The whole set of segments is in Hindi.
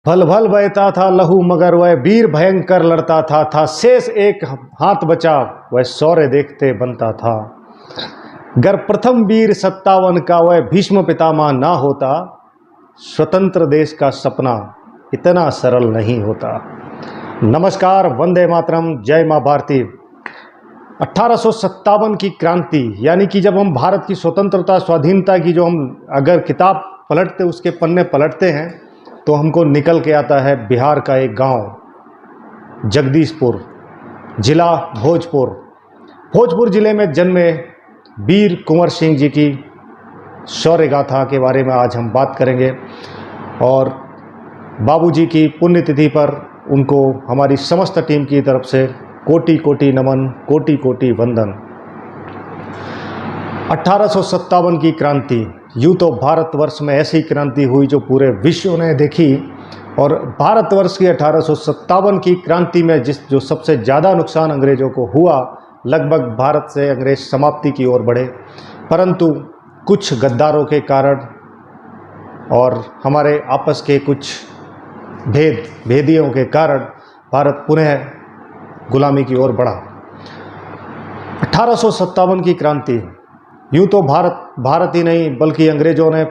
भल भल बहता था लहू मगर वह वीर भयंकर लड़ता था शेष एक हाथ बचा वह शौर्य देखते बनता था। गर प्रथम वीर 57 का वह भीष्म पितामह ना होता, स्वतंत्र देश का सपना इतना सरल नहीं होता। नमस्कार, वंदे मातरम, जय माँ भारती। 1857 की क्रांति यानी कि जब हम भारत की स्वतंत्रता स्वाधीनता की जो हम अगर किताब पलटते उसके पन्ने पलटते हैं तो हमको निकल के आता है बिहार का एक गांव जगदीशपुर, जिला भोजपुर। भोजपुर जिले में जन्मे वीर कुंवर सिंह जी की शौर्य गाथा के बारे में आज हम बात करेंगे और बाबूजी की पुण्यतिथि पर उनको हमारी समस्त टीम की तरफ से कोटि कोटि नमन, कोटि कोटि वंदन। 1857 की क्रांति, यूँ तो भारतवर्ष में ऐसी क्रांति हुई जो पूरे विश्व ने देखी और भारतवर्ष की 1857 की क्रांति में जो सबसे ज़्यादा नुकसान अंग्रेज़ों को हुआ, लगभग भारत से अंग्रेज समाप्ति की ओर बढ़े, परंतु कुछ गद्दारों के कारण और हमारे आपस के कुछ भेदियों के कारण भारत पुनः गुलामी की ओर बढ़ा। 1857 की क्रांति, यूँ तो भारत ही नहीं बल्कि अंग्रेज़ों ने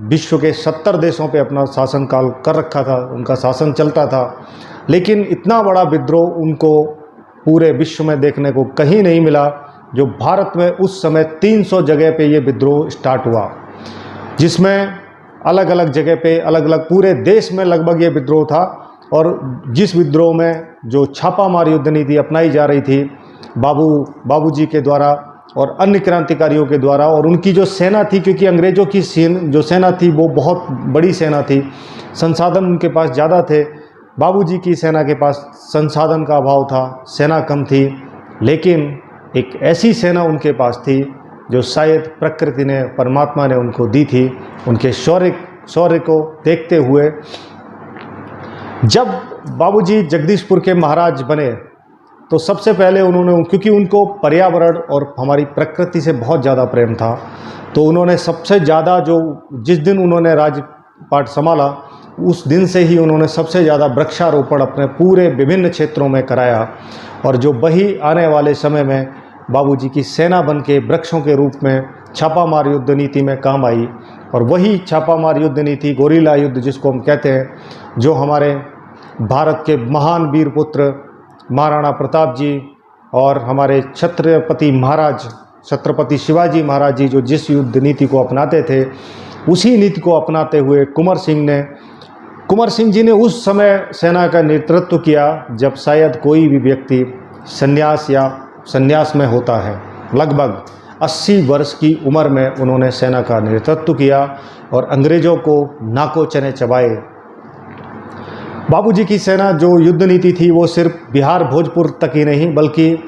विश्व के 70 देशों पे अपना शासनकाल कर रखा था, उनका शासन चलता था, लेकिन इतना बड़ा विद्रोह उनको पूरे विश्व में देखने को कहीं नहीं मिला जो भारत में उस समय 300 जगह पे ये विद्रोह स्टार्ट हुआ, जिसमें अलग अलग जगह पे अलग अलग पूरे देश में लगभग ये विद्रोह था। और जिस विद्रोह में जो छापामार युद्ध नीति अपनाई जा रही थी बाबूजी के द्वारा और अन्य क्रांतिकारियों के द्वारा, और उनकी जो सेना थी, क्योंकि अंग्रेज़ों की जो सेना थी वो बहुत बड़ी सेना थी, संसाधन उनके पास ज़्यादा थे। बाबूजी की सेना के पास संसाधन का अभाव था, सेना कम थी, लेकिन एक ऐसी सेना उनके पास थी जो शायद प्रकृति ने, परमात्मा ने उनको दी थी। उनके शौर्य को देखते हुए जब बाबूजी जगदीशपुर के महाराज बने तो सबसे पहले उन्होंने, क्योंकि उनको पर्यावरण और हमारी प्रकृति से बहुत ज़्यादा प्रेम था, तो उन्होंने सबसे ज़्यादा जिस दिन उन्होंने राजपाट संभाला उस दिन से ही उन्होंने सबसे ज़्यादा वृक्षारोपण अपने पूरे विभिन्न क्षेत्रों में कराया, और जो वही आने वाले समय में बाबूजी की सेना बन के वृक्षों के रूप में छापामार युद्ध नीति में काम आई। और वही छापामार युद्ध नीति, गोरिल्ला युद्ध जिसको हम कहते हैं, जो हमारे भारत के महान वीर पुत्र महाराणा प्रताप जी और हमारे छत्रपति शिवाजी महाराज जी जो जिस युद्ध नीति को अपनाते थे, उसी नीति को अपनाते हुए कुंवर सिंह जी ने उस समय सेना का नेतृत्व किया जब शायद कोई भी व्यक्ति संन्यास में होता है। लगभग 80 वर्ष की उम्र में उन्होंने सेना का नेतृत्व किया और अंग्रेज़ों को नाको चने चबाए। बाबूजी की सेना जो युद्ध नीति थी वो सिर्फ बिहार भोजपुर तक ही नहीं बल्कि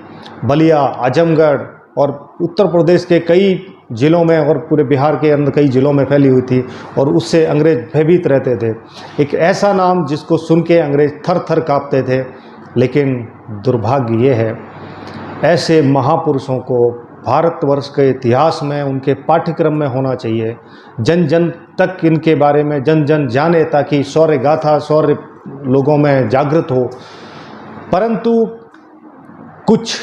बलिया, आजमगढ़ और उत्तर प्रदेश के कई ज़िलों में और पूरे बिहार के अंदर कई ज़िलों में फैली हुई थी, और उससे अंग्रेज़ भयभीत रहते थे। एक ऐसा नाम जिसको सुन के अंग्रेज़ थर थर काँपते थे, लेकिन दुर्भाग्य ये है ऐसे महापुरुषों को भारतवर्ष के इतिहास में उनके पाठ्यक्रम में होना चाहिए। जन जन तक इनके बारे में जन जन जाने, ताकि शौर्य गाथा, शौर्य लोगों में जागृत हो। परंतु कुछ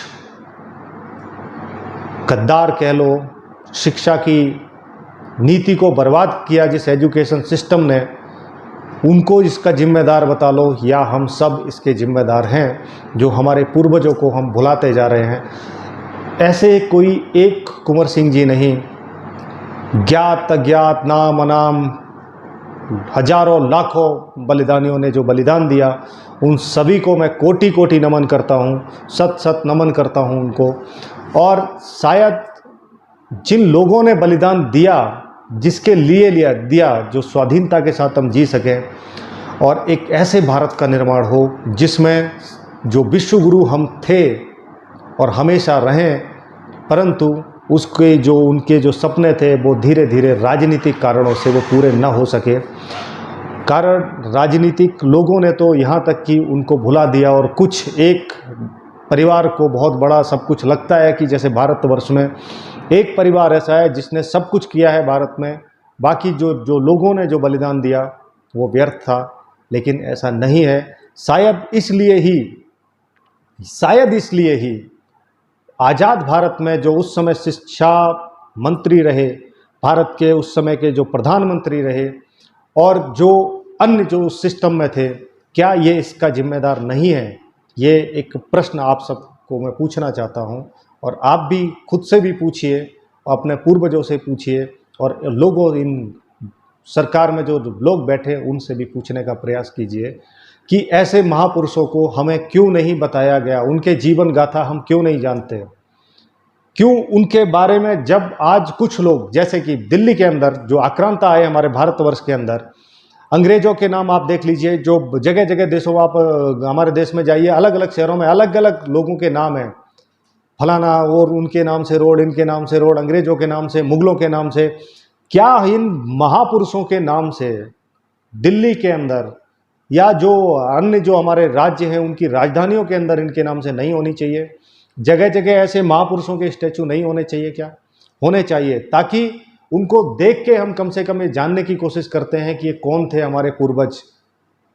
गद्दार कह लो, शिक्षा की नीति को बर्बाद किया जिस एजुकेशन सिस्टम ने, उनको इसका जिम्मेदार बता लो, या हम सब इसके जिम्मेदार हैं जो हमारे पूर्वजों को हम भुलाते जा रहे हैं। ऐसे कोई एक कुंवर सिंह जी नहीं, ज्ञात अज्ञात नाम अनाम हजारों लाखों बलिदानियों ने जो बलिदान दिया, उन सभी को मैं कोटि कोटि नमन करता हूँ, सत सत नमन करता हूँ उनको। और शायद जिन लोगों ने बलिदान दिया, जिसके लिए दिया जो स्वाधीनता के साथ हम जी सकें और एक ऐसे भारत का निर्माण हो जिसमें जो विश्व गुरु हम थे और हमेशा रहें, परंतु उनके जो सपने थे वो धीरे धीरे राजनीतिक कारणों से वो पूरे न हो सके। कारण राजनीतिक लोगों ने तो यहाँ तक कि उनको भुला दिया, और कुछ एक परिवार को बहुत बड़ा सब कुछ लगता है कि जैसे भारतवर्ष में एक परिवार ऐसा है जिसने सब कुछ किया है भारत में, बाकी जो लोगों ने जो बलिदान दिया वो व्यर्थ था। लेकिन ऐसा नहीं है। शायद इसलिए ही आज़ाद भारत में जो उस समय शिक्षा मंत्री रहे, भारत के उस समय के जो प्रधानमंत्री रहे और जो अन्य जो सिस्टम में थे, क्या ये इसका जिम्मेदार नहीं है? ये एक प्रश्न आप सबको मैं पूछना चाहता हूँ, और आप भी खुद से भी पूछिए, अपने पूर्वजों से पूछिए, और लोगों, इन सरकार में जो लोग बैठे उनसे भी पूछने का प्रयास कीजिए कि ऐसे महापुरुषों को हमें क्यों नहीं बताया गया, उनके जीवन गाथा हम क्यों नहीं जानते, क्यों उनके बारे में। जब आज कुछ लोग, जैसे कि दिल्ली के अंदर जो आक्रांता आए हमारे भारतवर्ष के अंदर, अंग्रेजों के नाम आप देख लीजिए, जो जगह जगह देशों, आप हमारे देश में जाइए, अलग अलग शहरों में अलग अलग लोगों के नाम हैं, फलाना और उनके नाम से रोड, इनके नाम से रोड, अंग्रेजों के नाम से, मुगलों के नाम से। क्या इन महापुरुषों के नाम से दिल्ली के अंदर या जो अन्य जो हमारे राज्य हैं उनकी राजधानियों के अंदर इनके नाम से नहीं होनी चाहिए? जगह जगह ऐसे महापुरुषों के स्टैचू नहीं होने चाहिए क्या? होने चाहिए, ताकि उनको देख के हम कम से कम ये जानने की कोशिश करते हैं कि ये कौन थे हमारे पूर्वज,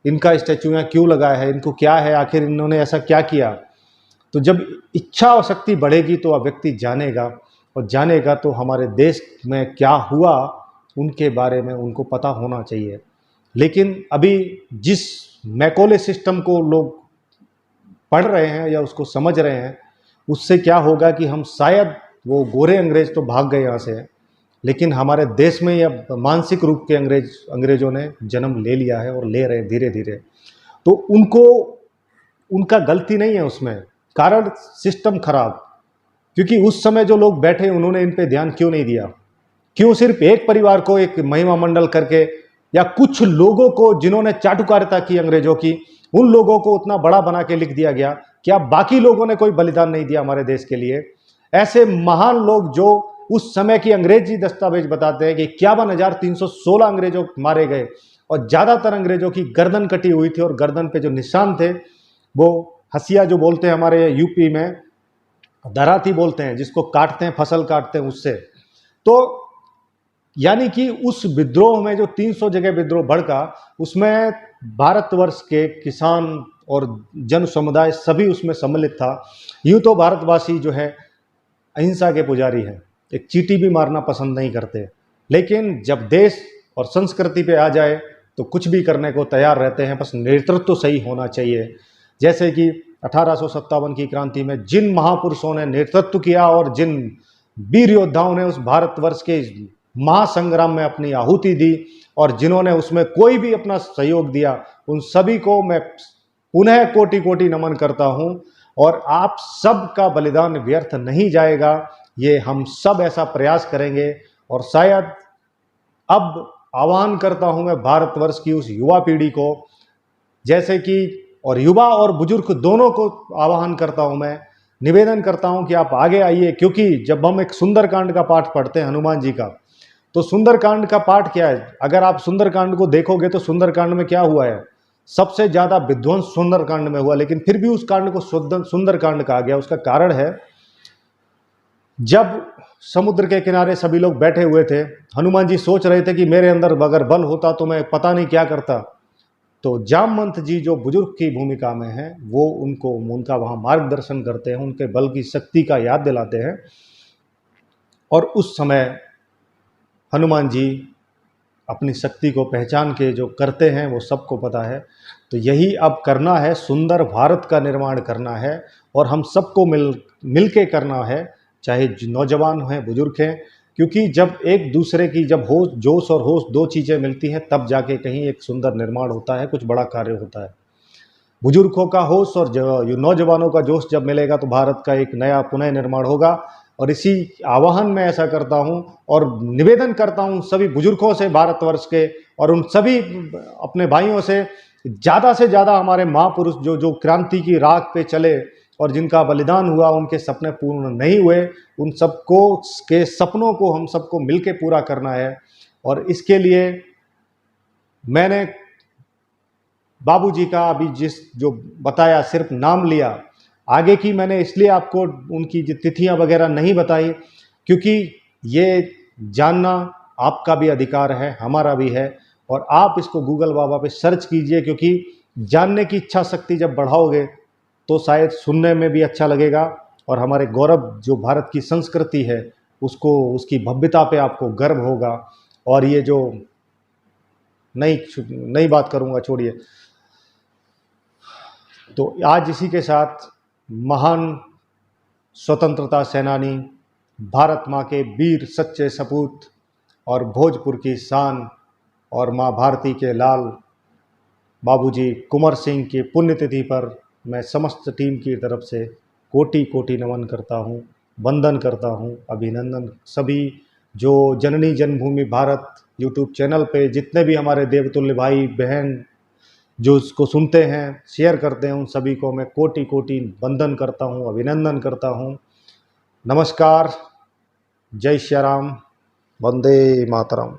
इनका स्टैचू यहाँ क्यों लगा है, इनको क्या है, आखिर इन्होंने ऐसा क्या किया। तो जब इच्छा और शक्ति बढ़ेगी तो वह व्यक्ति जानेगा, और जानेगा तो हमारे देश में क्या हुआ उनके बारे में उनको पता होना चाहिए। लेकिन अभी जिस मैकोले सिस्टम को लोग पढ़ रहे हैं या उसको समझ रहे हैं, उससे क्या होगा कि हम शायद, वो गोरे अंग्रेज तो भाग गए यहाँ से, लेकिन हमारे देश में या मानसिक रूप के अंग्रेजों ने जन्म ले लिया है और ले रहे हैं धीरे धीरे। तो उनका गलती नहीं है उसमें, कारण सिस्टम खराब। क्योंकि उस समय जो लोग बैठे उन्होंने इन पे ध्यान क्यों नहीं दिया? क्यों सिर्फ एक परिवार को एक महिमा मंडल करके, या कुछ लोगों को जिन्होंने चाटुकारिता की अंग्रेजों की, उन लोगों को उतना बड़ा बना के लिख दिया गया? क्या बाकी लोगों ने कोई बलिदान नहीं दिया हमारे देश के लिए? ऐसे महान लोग जो उस समय की अंग्रेजी दस्तावेज बताते हैं कि 51,316 अंग्रेजों मारे गए, और ज़्यादातर अंग्रेजों की गर्दन कटी हुई थी, और गर्दन पे जो निशान थे वो हसिया जो बोलते हैं हमारे यूपी में, दराती बोलते हैं, जिसको काटते हैं, फसल काटते हैं उससे। तो यानी कि उस विद्रोह में जो 300 जगह विद्रोह भड़का, उसमें भारतवर्ष के किसान और जन समुदाय सभी उसमें सम्मिलित था। यूँ तो भारतवासी जो है अहिंसा के पुजारी हैं, एक चींटी भी मारना पसंद नहीं करते, लेकिन जब देश और संस्कृति पे आ जाए तो कुछ भी करने को तैयार रहते हैं, बस नेतृत्व तो सही होना चाहिए। जैसे कि 1857 की क्रांति में जिन महापुरुषों ने नेतृत्व किया और जिन वीर योद्धाओं ने उस भारतवर्ष के महासंग्राम में अपनी आहुति दी, और जिन्होंने उसमें कोई भी अपना सहयोग दिया, उन सभी को मैं पुनः कोटि कोटि नमन करता हूं। और आप सब का बलिदान व्यर्थ नहीं जाएगा, ये हम सब ऐसा प्रयास करेंगे। और शायद अब आह्वान करता हूं मैं भारतवर्ष की उस युवा पीढ़ी को, जैसे कि, और युवा और बुजुर्ग दोनों को आह्वान करता हूं मैं, निवेदन करता हूं कि आप आगे आइए। क्योंकि जब हम एक सुंदरकांड का पाठ पढ़ते हैं हनुमान जी का, तो सुंदरकांड का पाठ क्या है? अगर आप सुंदरकांड को देखोगे तो सुंदरकांड में क्या हुआ है? सबसे ज़्यादा विध्वंस सुंदरकांड में हुआ, लेकिन फिर भी उस कांड को सुंदरकांड कहा गया। उसका कारण है, जब समुद्र के किनारे सभी लोग बैठे हुए थे, हनुमान जी सोच रहे थे कि मेरे अंदर अगर बल होता तो मैं पता नहीं क्या करता। तो जामवंत जी जो बुजुर्ग की भूमिका में हैं, वो उनका वहाँ मार्गदर्शन करते हैं, उनके बल की शक्ति का याद दिलाते हैं। और उस समय हनुमान जी अपनी शक्ति को पहचान के जो करते हैं वो सबको पता है। तो यही अब करना है, सुंदर भारत का निर्माण करना है, और हम सबको मिल के करना है, चाहे नौजवान हैं, बुजुर्ग हैं। क्योंकि जब एक दूसरे की जब जोश और होश दो चीज़ें मिलती हैं, तब जाके कहीं एक सुंदर निर्माण होता है, कुछ बड़ा कार्य होता है। बुजुर्गों का होश और नौजवानों का जोश जब मिलेगा तो भारत का एक नया पुनः निर्माण होगा। और इसी आह्वान में ऐसा करता हूं और निवेदन करता हूं सभी बुजुर्गों से भारतवर्ष के, और उन सभी अपने भाइयों से ज़्यादा हमारे महापुरुष जो क्रांति की राह पे चले और जिनका बलिदान हुआ, उनके सपने पूर्ण नहीं हुए, उन सबको के सपनों को हम सबको मिलके पूरा करना है। और इसके लिए मैंने बाबूजी का अभी जो बताया, सिर्फ नाम लिया, आगे की मैंने इसलिए आपको उनकी तिथियां वगैरह नहीं बताई, क्योंकि ये जानना आपका भी अधिकार है, हमारा भी है। और आप इसको गूगल बाबा पे सर्च कीजिए, क्योंकि जानने की इच्छा शक्ति जब बढ़ाओगे तो शायद सुनने में भी अच्छा लगेगा और हमारे गौरव जो भारत की संस्कृति है उसको, उसकी भव्यता पे आपको गर्व होगा। और ये जो नई नई बात करूँगा, छोड़िए। तो आज इसी के साथ महान स्वतंत्रता सेनानी, भारत माँ के वीर सच्चे सपूत और भोजपुर की शान और माँ भारती के लाल बाबूजी कुंवर सिंह की पुण्यतिथि पर मैं समस्त टीम की तरफ से कोटि कोटि नमन करता हूँ, वंदन करता हूँ, अभिनंदन। सभी जो जननी जन्मभूमि भारत यूट्यूब चैनल पे जितने भी हमारे देवतुल्य भाई बहन जो इसको सुनते हैं, शेयर करते हैं, उन सभी को मैं कोटि कोटि वंदन करता हूँ, अभिनंदन करता हूँ। नमस्कार, जय श्री राम, वंदे मातरम।